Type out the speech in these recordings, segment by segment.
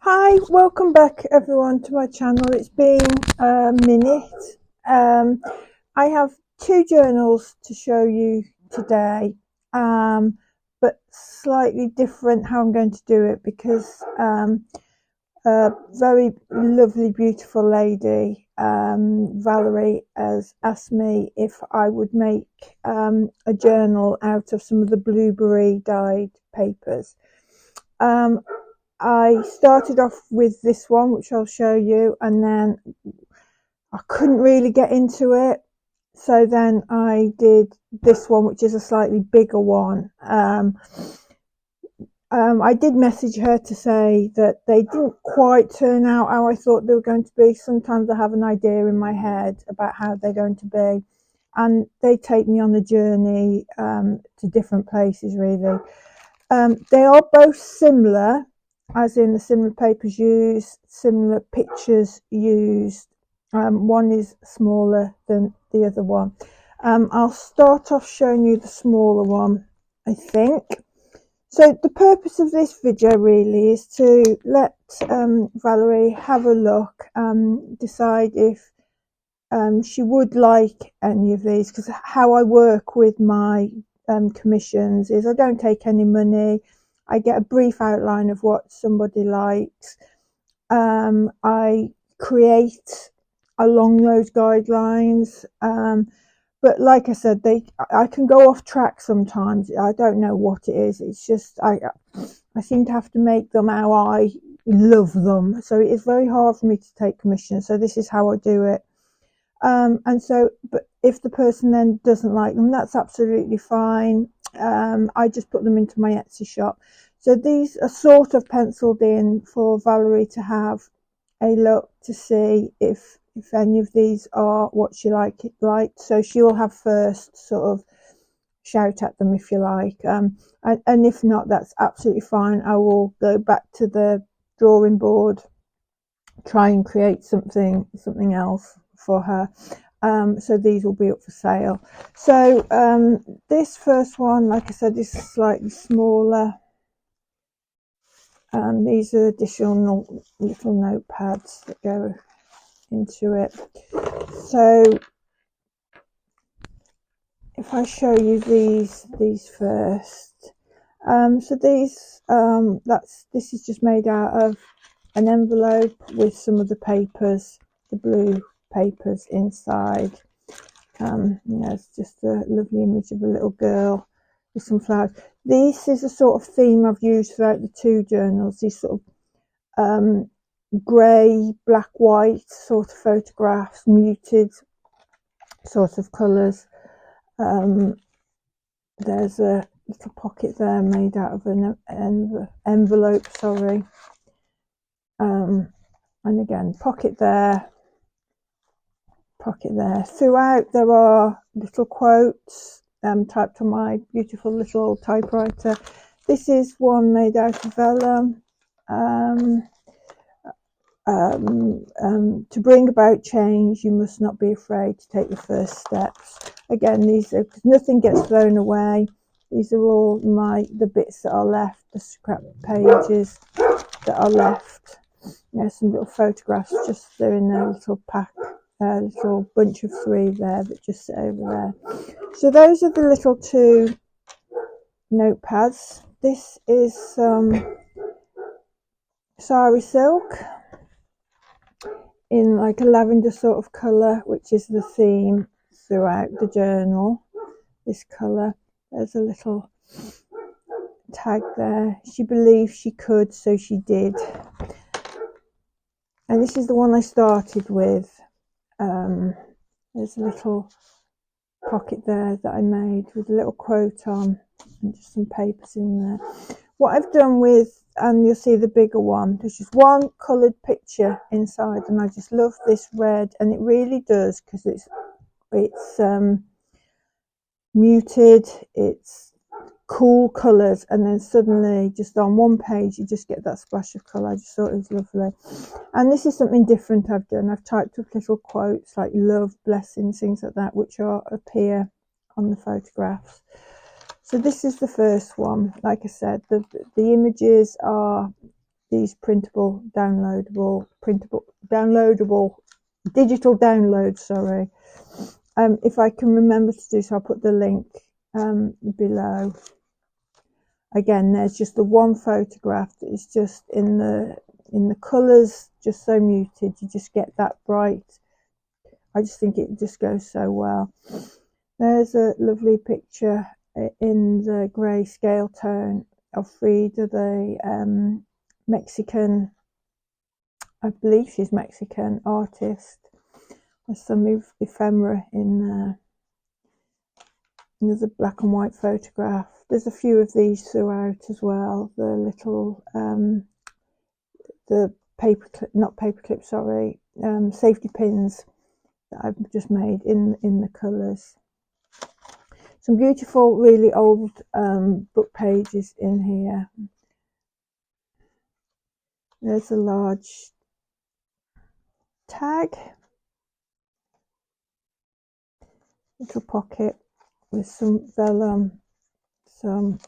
Hi, welcome back everyone to my channel. It's been a minute. I have two journals to show you today, but slightly different how I'm going to do it because a very lovely, beautiful lady, Valerie, has asked me if I would make a journal out of some of the blueberry dyed papers. I started off with this one, which I'll show you, and then I couldn't really get into it. So then I did this one, which is a slightly bigger one. I did message her to say that they didn't quite turn out how I thought they were going to be. Sometimes I have an idea in my head about how they're going to be, and they take me on a journey to different places, really. They are both similar, as in the similar papers used, similar pictures used. One is smaller than the other one. I'll start off showing you the smaller one, I think. So the purpose of this video really is to let Valerie have a look and decide if she would like any of these, because how I work with my commissions is I don't take any money. I get a brief outline of what somebody likes. I create along those guidelines, but like I said, I can go off track sometimes. I don't know what it is. It's just I seem to have to make them how I love them, so it is very hard for me to take commissions. So this is how I do it. And so, but if the person then doesn't like them, that's absolutely fine. I just put them into my Etsy shop. So these are sort of penciled in for Valerie to have a look to see if any of these are what she liked. So she will have first sort of shout at them if you like. And if not, that's absolutely fine. I will go back to the drawing board, try and create something else for her. So these will be up for sale. So this first one, like I said, is slightly smaller. These are additional little notepads that go into it. So if I show you these first, so these this is just made out of an envelope with some of the papers, the blue papers inside. There's just a lovely image of a little girl with some flowers. This is a sort of theme I've used throughout the two journals, these sort of grey, black, white sort of photographs, muted sort of colours. There's a little pocket there made out of an envelope, sorry. And again, pocket there. Throughout there are little quotes typed on my beautiful little typewriter. This is one made out of vellum. To bring about change, you must not be afraid to take the first steps. Again, these are, nothing gets thrown away. These are all the bits that are left, the scrap pages that are left. There's some little photographs, just they're in a little pack, a little bunch of 3 there that just sit over there. So those are the little 2 notepads. This is sari silk in like a lavender sort of colour, which is the theme throughout the journal, this colour. There's a little tag there. She believed she could, so she did. And this is the one I started with. There's a little pocket there that I made with a little quote on and just some papers in there. What I've done with, and you'll see the bigger one, there's just one coloured picture inside, and I just love this red, and it really does, because it's muted, it's cool colours, and then suddenly just on one page you just get that splash of colour. I just thought it was lovely. And this is something different I've done. I've typed up little quotes like love, blessings, things like that, which appear on the photographs. So this is the first one. Like I said, the images are these downloadable digital downloads, sorry. If I can remember to do so, I'll put the link below. Again, there's just the one photograph that is just in the colours, just so muted, you just get that bright. I just think it just goes so well. There's a lovely picture in the grey scale tone of Frida, the Mexican, I believe she's Mexican artist. There's some ephemera in there. And there's a black and white photograph. There's a few of these throughout as well. The little, the paper clip, not paper clip, sorry, safety pins that I've just made in the colours. Some beautiful, really old book pages in here. There's a large tag, little pocket with some vellum, some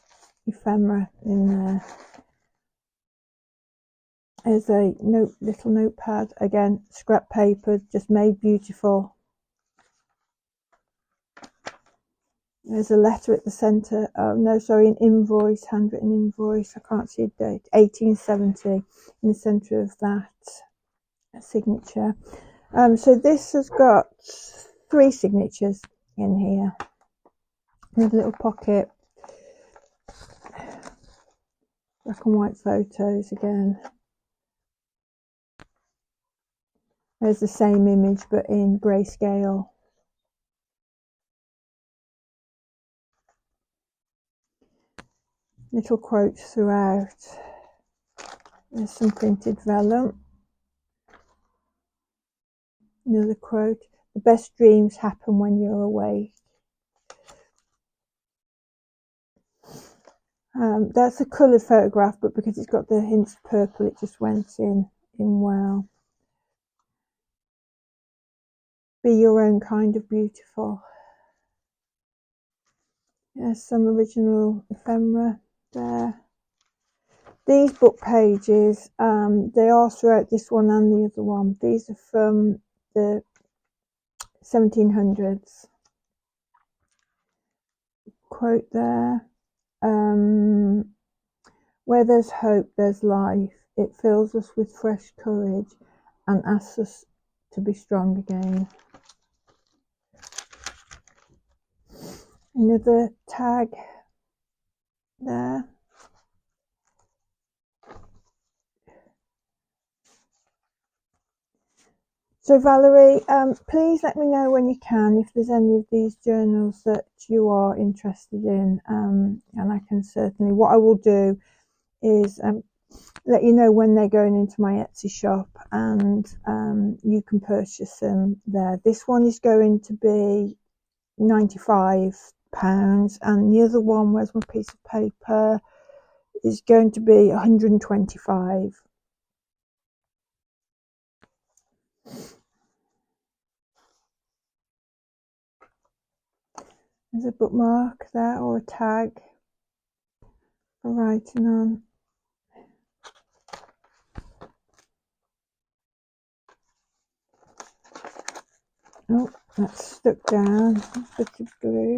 ephemera in there. There's a little notepad, again, scrap paper, just made beautiful. There's a letter at the centre. Oh no, sorry, an invoice, handwritten invoice. I can't see a date. 1870 in the centre of that signature. So this has got 3 signatures in here. There's a little pocket. Black and white photos again. There's the same image but in grayscale. Little quotes throughout. There's some printed vellum. Another quote: the best dreams happen when you're awake. That's a coloured photograph, but because it's got the hints of purple, it just went in well. Be your own kind of beautiful. There's some original ephemera there. These book pages, they are throughout this one and the other one. These are from the 1700s. Quote there: where there's hope, there's life. It fills us with fresh courage and asks us to be strong again. Another tag there. So Valerie, please let me know when you can if there's any of these journals that you are interested in, and I can certainly, what I will do is let you know when they're going into my Etsy shop, and you can purchase them there. This one is going to be £95, and the other one, where's my piece of paper, is going to be £125. There's a bookmark there, or a tag for writing on. Oh, that's stuck down. A bit of glue.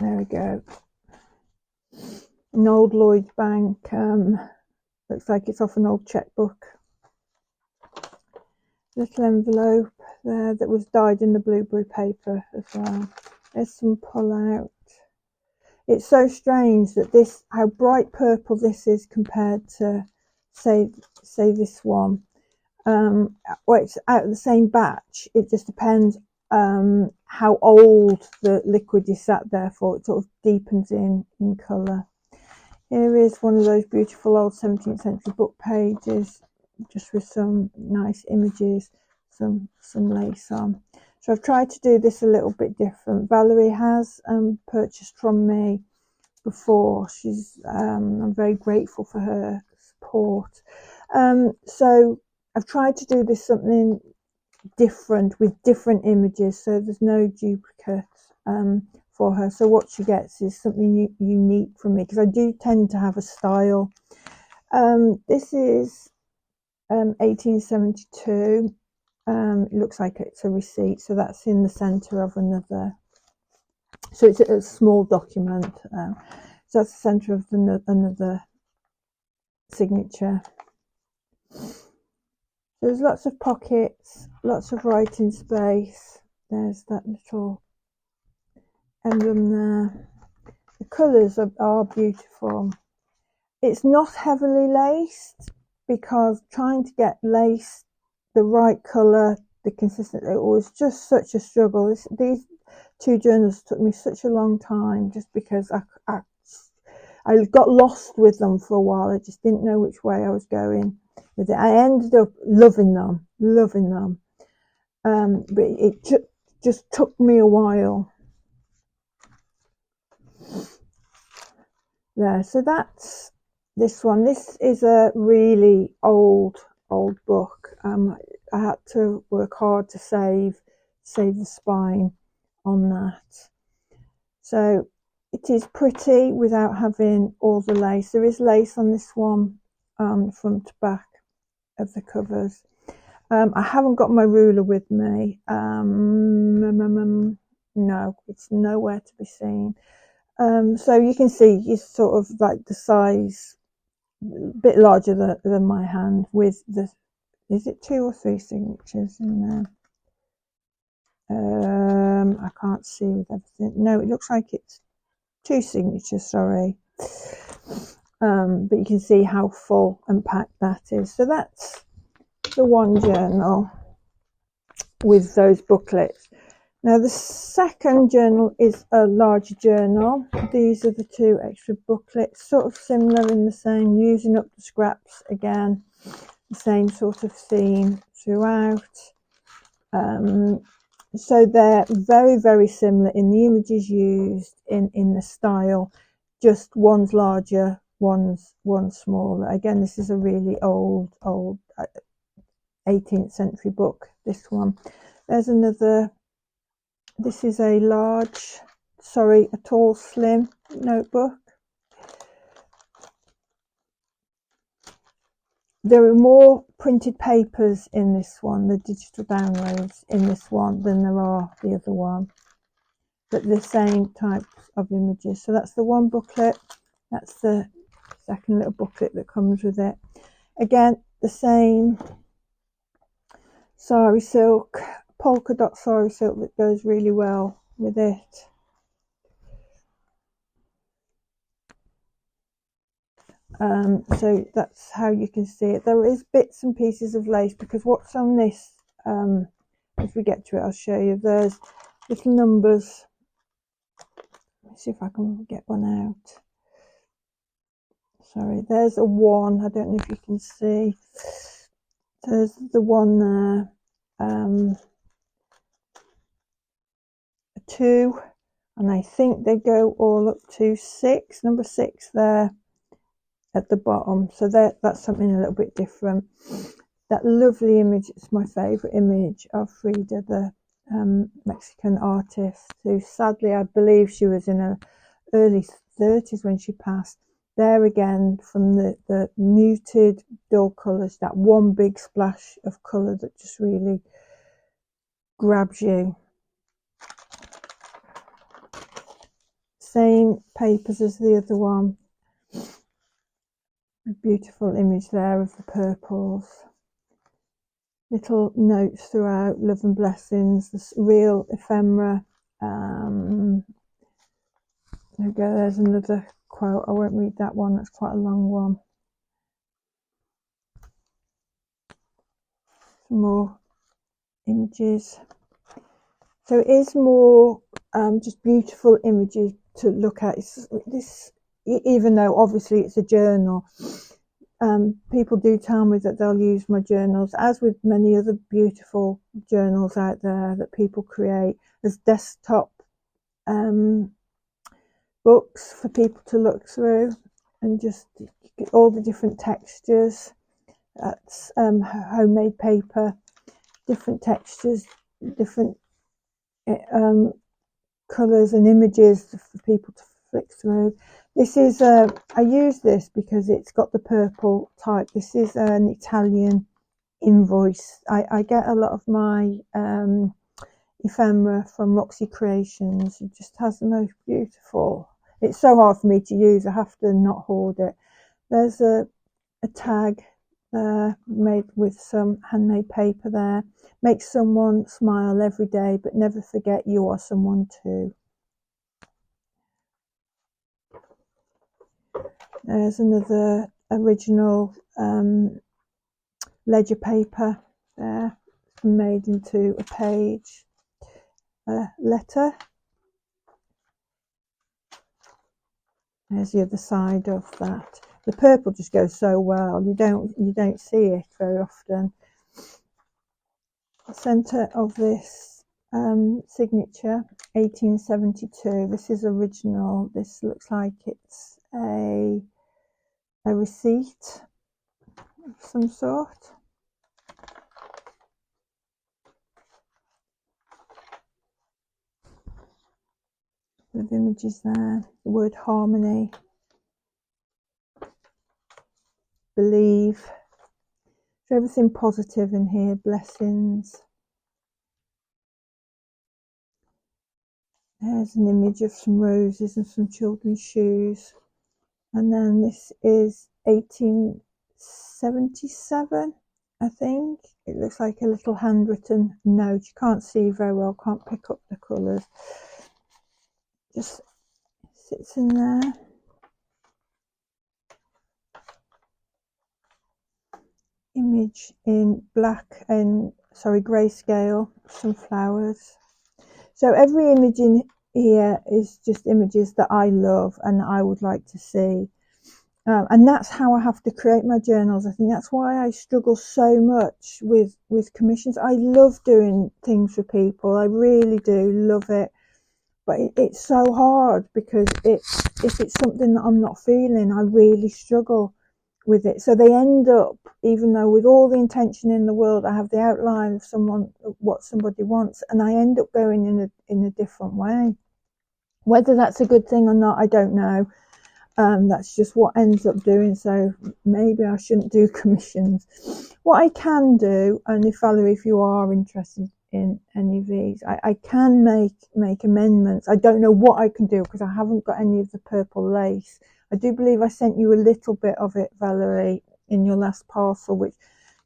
There we go. An old Lloyd's Bank. Looks like it's off an old checkbook. Little envelope there that was dyed in the blueberry paper as well. There's some pull out. It's so strange that this, how bright purple this is compared to say this one. Well, it's out of the same batch. It just depends how old the liquid is sat there for. It sort of deepens in colour. Here is one of those beautiful old 17th century book pages, just with some nice images, some lace on. So I've tried to do this a little bit different. Valerie has purchased from me before. I'm very grateful for her support. So I've tried to do this something different with different images, so there's no duplicates for her. So what she gets is something unique from me, because I do tend to have a style. This is 1872. It looks like it's a receipt, so that's in the centre of another. So it's a small document. So that's the centre of another signature. There's lots of pockets, lots of writing space. There's that little emblem there. The colours are beautiful. It's not heavily laced, because trying to get lace the right colour, the consistency, it was just such a struggle. These two journals took me such a long time, just because I got lost with them for a while. I just didn't know which way I was going with it. I ended up loving them, but it just took me a while. There, so that's this one. This is a really old book. I had to work hard to save the spine on that. So it is pretty without having all the lace. There is lace on this one, front to back of the covers. I haven't got my ruler with me. No, it's nowhere to be seen. So you can see it's sort of like the size, a bit larger than my hand, with the, is it 2 or 3 signatures in there? I can't see with everything. No, it looks like it's 2 signatures, sorry. But you can see how full and packed that is. So that's the one journal with those booklets. Now the second journal is a larger journal. These are the 2 extra booklets, sort of similar in the same, using up the scraps again, the same sort of theme throughout. So they're very similar in the images used, in the style, just one's larger, one's smaller. Again, this is a really old 18th century book, this one. There's another. This is a tall, slim notebook. There are more printed papers in this one, the digital downloads in this one, than there are the other one. But the same types of images. So that's the one booklet. That's the second little booklet that comes with it. Again, the same sari silk, polka dot sari silk that goes really well with it. So that's how you can see it. There is bits and pieces of lace, because what's on this, if we get to it, I'll show you. There's little numbers. Let's see if I can get one out. Sorry, there's a 1. I don't know if you can see. There's the 1 there. A 2, and I think they go all up to 6. Number 6 there at the bottom. So that's something a little bit different. That lovely image, it's my favourite image of Frida, the Mexican artist, who sadly, I believe she was in her early 30s when she passed. There again, from the muted dull colours, that one big splash of colour that just really grabs you. Same papers as the other one. A beautiful image there of the purples. Little notes throughout, love and blessings, this real ephemera. There we go, there's another quote. I won't read that one, that's quite a long one. Some more images. So it is more just beautiful images to look at. This, even though obviously it's a journal, people do tell me that they'll use my journals, as with many other beautiful journals out there that people create, as desktop books for people to look through, and just get all the different textures. That's homemade paper, different textures, different colours and images for people to flick through. This is I use this because it's got the purple type. This is an Italian invoice. I get a lot of my ephemera from Roxy Creations. It just has the most beautiful. It's so hard for me to use. I have to not hoard it. There's a tag made with some handmade paper there. Make someone smile every day, but never forget you are someone too. There's another original ledger paper there, made into a page, a letter. There's the other side of that. The purple just goes so well. You don't see it very often. The centre of this signature, 1872. This is original. This looks like it's a receipt of some sort. With images there. The word harmony. Believe. So everything positive in here. Blessings. There's an image of some roses and some children's shoes. And then this is 1877, I think. It looks like a little handwritten note. You can't see very well, can't pick up the colours. Just sits in there. Image in black and grayscale, some flowers. So every image in here is just images that I love and I would like to see. And that's how I have to create my journals. I think that's why I struggle so much with commissions. I love doing things for people. I really do love it. But it's so hard because if it's something that I'm not feeling, I really struggle with it. So they end up, even though with all the intention in the world, I have the outline of what somebody wants, and I end up going in a different way. Whether that's a good thing or not, I don't know. That's just what ends up doing. So maybe I shouldn't do commissions. What I can do, and Valerie, if you are interested in any of these, I can make amendments. I don't know what I can do because I haven't got any of the purple lace. I do believe I sent you a little bit of it, Valerie, in your last parcel, which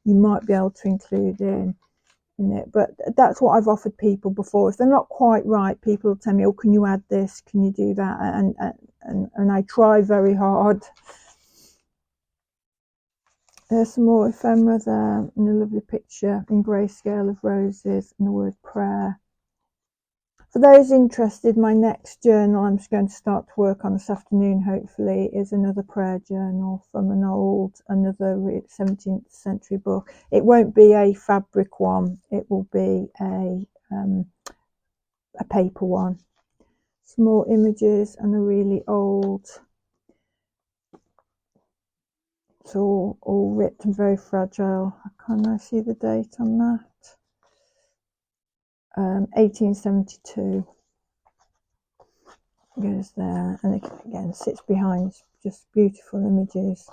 you might be able to include in it. But that's what I've offered people before. If they're not quite right, people will tell me, oh, can you add this? Can you do that? And I try very hard. There's some more ephemera there, and a lovely picture in grayscale of roses and the word prayer. For those interested, my next journal I'm just going to start to work on this afternoon, hopefully, is another prayer journal from another 17th century book. It won't be a fabric one, it will be a paper one. Small images and a really old, it's all ripped and very fragile. Can I see the date on that? 1872 goes there, and it again sits behind just beautiful images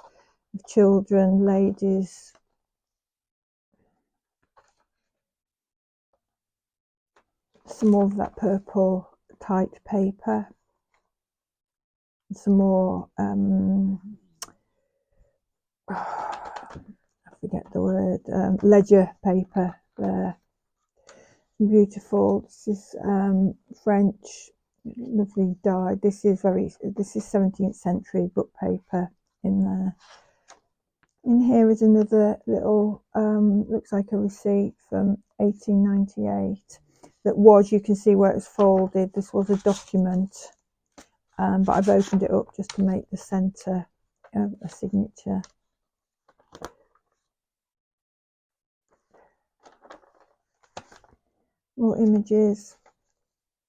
of children, ladies. Some more of that purple typed paper. Some more I forget the word, ledger paper there. Beautiful. This is French, lovely dyed. This is 17th century book paper in there. In here is another little looks like a receipt from 1898 that was, you can see where it was folded. This was a document, but I've opened it up just to make the centre of a signature. More images.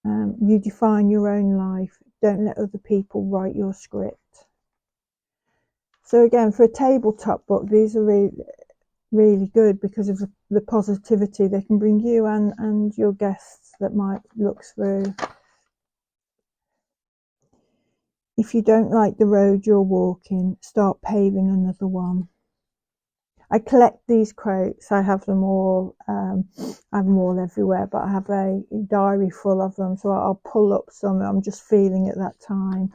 You define your own life. Don't let other people write your script. So again, for a tabletop book, these are really good because of the positivity they can bring you and your guests that might look through. if you don't like the road you're walking, start paving another one. I collect these quotes. I have them all. I have them all everywhere, but I have a diary full of them, so I'll pull up some I'm just feeling at that time.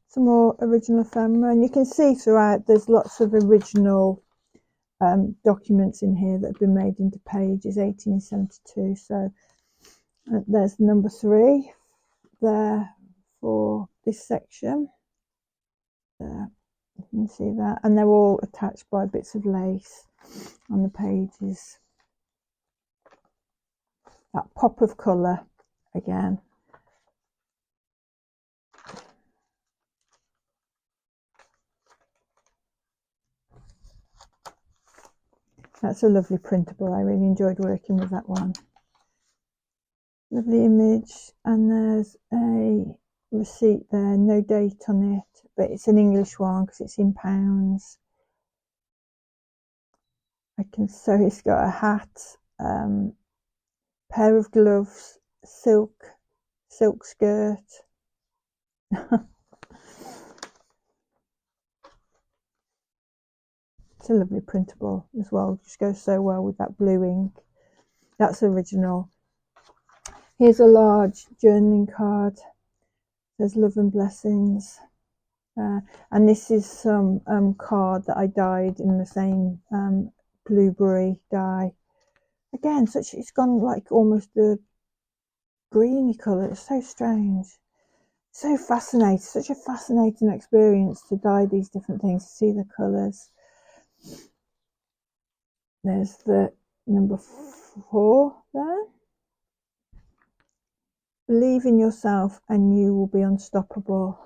Some more original ephemera, and you can see throughout there's lots of original documents in here that have been made into pages. 1872. So there's number 3 there for this section. There, you can see that, and they're all attached by bits of lace on the pages. That pop of colour again. That's a lovely printable. I really enjoyed working with that one. Lovely image, and there's a receipt there, no date on it, but it's an English one because it's in pounds. So it's got a hat, pair of gloves, silk skirt. It's a lovely printable as well, just goes so well with that blue ink. That's original. Here's a large journaling card. There's love and blessings. And this is some card that I dyed in the same blueberry dye. Again, it's gone like almost a greeny colour. It's so strange. So fascinating. Such a fascinating experience to dye these different things, to see the colours. There's the number 4 there. Believe in yourself and you will be unstoppable.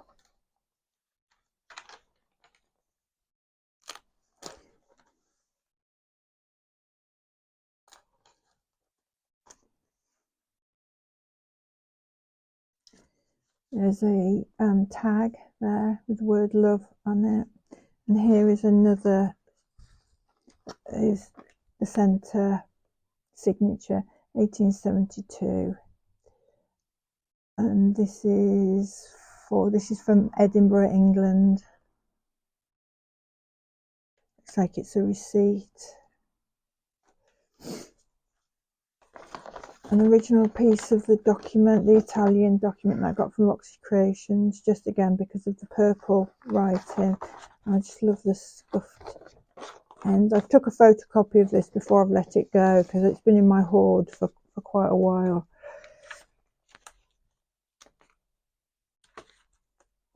There's a tag there with the word love on it, and here is another, is the centre signature, 1872, and this is from Edinburgh, England. Looks like it's a receipt. An original piece of the document, the Italian document that I got from Roxy Creations, just again because of the purple writing. I just love the scuffed end. I've took a photocopy of this before I've let it go because it's been in my hoard for quite a while.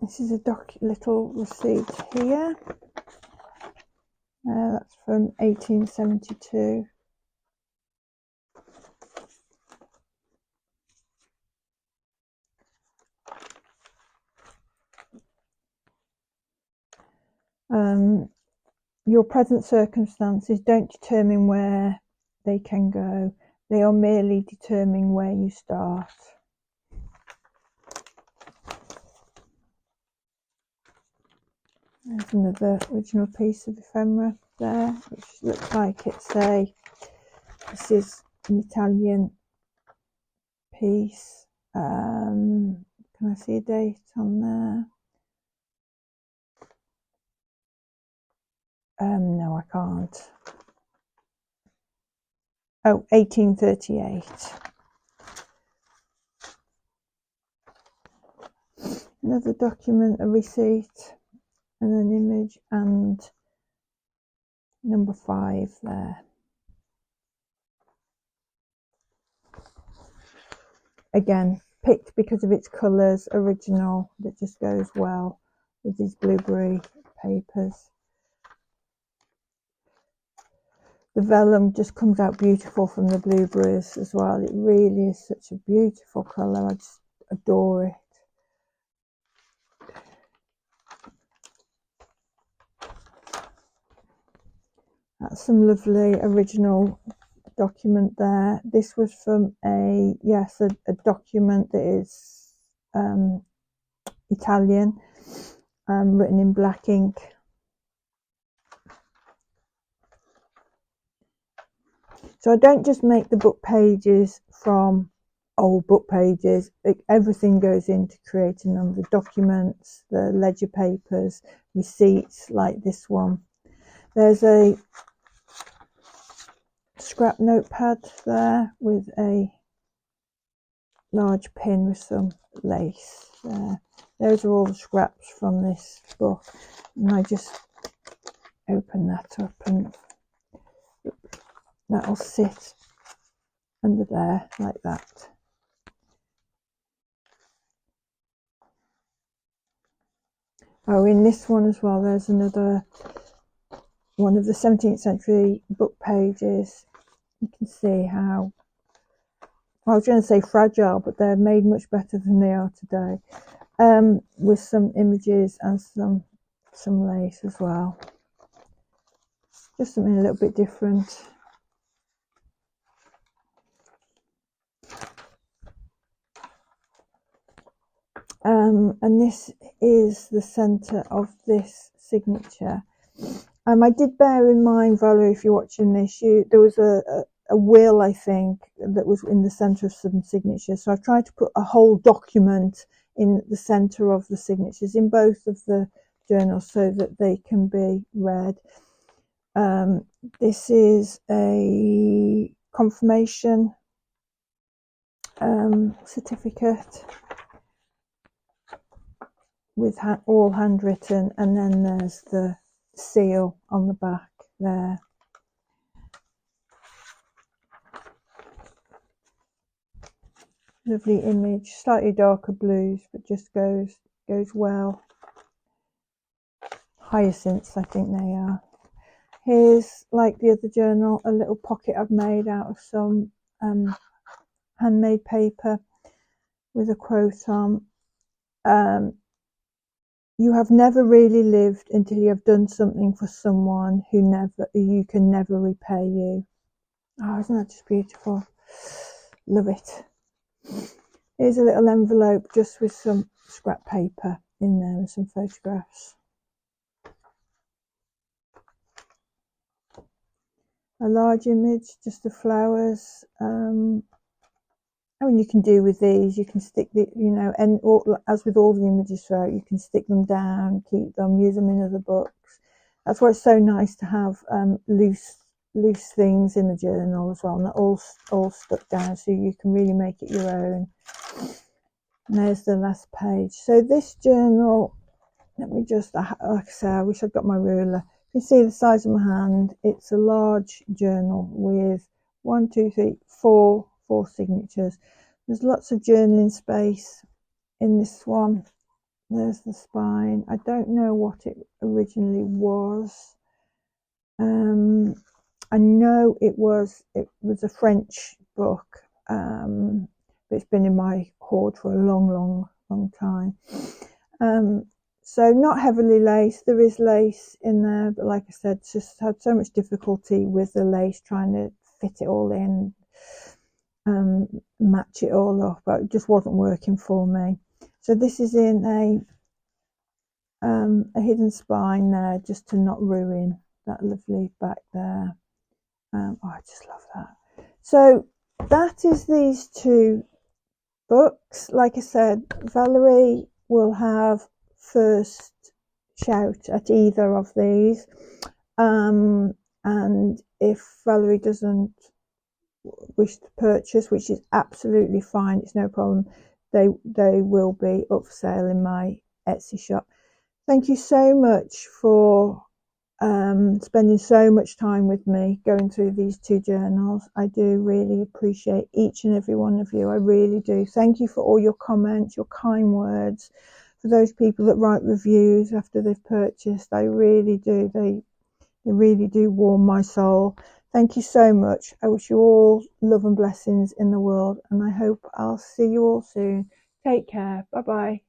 This is a little receipt here. That's from 1872. Your present circumstances don't determine where they can go. They are merely determining where you start. There's another original piece of ephemera there, which looks like this is an Italian piece. Can I see a date on there? No, I can't. Oh, 1838. Another document, a receipt, and an image, and number 5 there. Again, picked because of its colours, original, that just goes well with these blueberry papers. The vellum just comes out beautiful from the blueberries as well. It really is such a beautiful colour. I just adore it. That's some lovely original document there. This was from a document that is Italian, written in black ink. So I don't just make the book pages from old book pages. Everything goes into creating them, the documents, the ledger papers, receipts like this one. There's a scrap notepad there with a large pin with some lace there. Those are all the scraps from this book, and I just open that up and that'll sit under there like that. Oh, in this one as well, there's another one of the 17th century book pages. You can see how, I was going to say fragile, but they're made much better than they are today, with some images and some lace as well. Just something a little bit different. And this is the centre of this signature. I did bear in mind, Valerie, if you're watching this, there was a will, I think, that was in the centre of some signatures. So I've tried to put a whole document in the centre of the signatures in both of the journals so that they can be read. This is a confirmation certificate with all handwritten, and then there's the seal on the back there. Lovely image, slightly darker blues, but just goes well. Hyacinths, I think they are. Here's, like the other journal, a little pocket I've made out of some handmade paper with a quote on. You have never really lived until you have done something for someone you can never repay you. Oh, isn't that just beautiful? Love it. Here's a little envelope just with some scrap paper in there and some photographs. A large image, just the flowers. I mean, you can do with these, you can stick the, and as with all the images throughout, you can stick them down, keep them, use them in other books. That's why it's so nice to have loose things in the journal as well, and they're all stuck down, so you can really make it your own. And there's the last page. So this journal, let me just, like I say, I wish I'd got my ruler. You can see the size of my hand. It's a large journal with 1, 2, 3, 4 signatures. There's lots of journaling space in this one. There's the spine. I don't know what it originally was. I know it was a French book, but it's been in my hoard for a long time. So not heavily laced. There is lace in there, but like I said, just had so much difficulty with the lace, trying to fit it all in, match it all up, but it just wasn't working for me. So this is in a hidden spine there, just to not ruin that lovely back there. Oh, I just love that. So that is these two books. Like I said, Valerie will have first shout at either of these, and if Valerie doesn't wish to purchase, which is absolutely fine, it's no problem, they will be up for sale in my Etsy shop. Thank you so much for spending so much time with me going through these two journals. I do really appreciate each and every one of you. I really do. Thank you for all your comments, your kind words, for those people that write reviews after they've purchased. I really do. They really do warm my soul. Thank you so much. I wish you all love and blessings in the world, and I hope I'll see you all soon. Take care. Bye bye.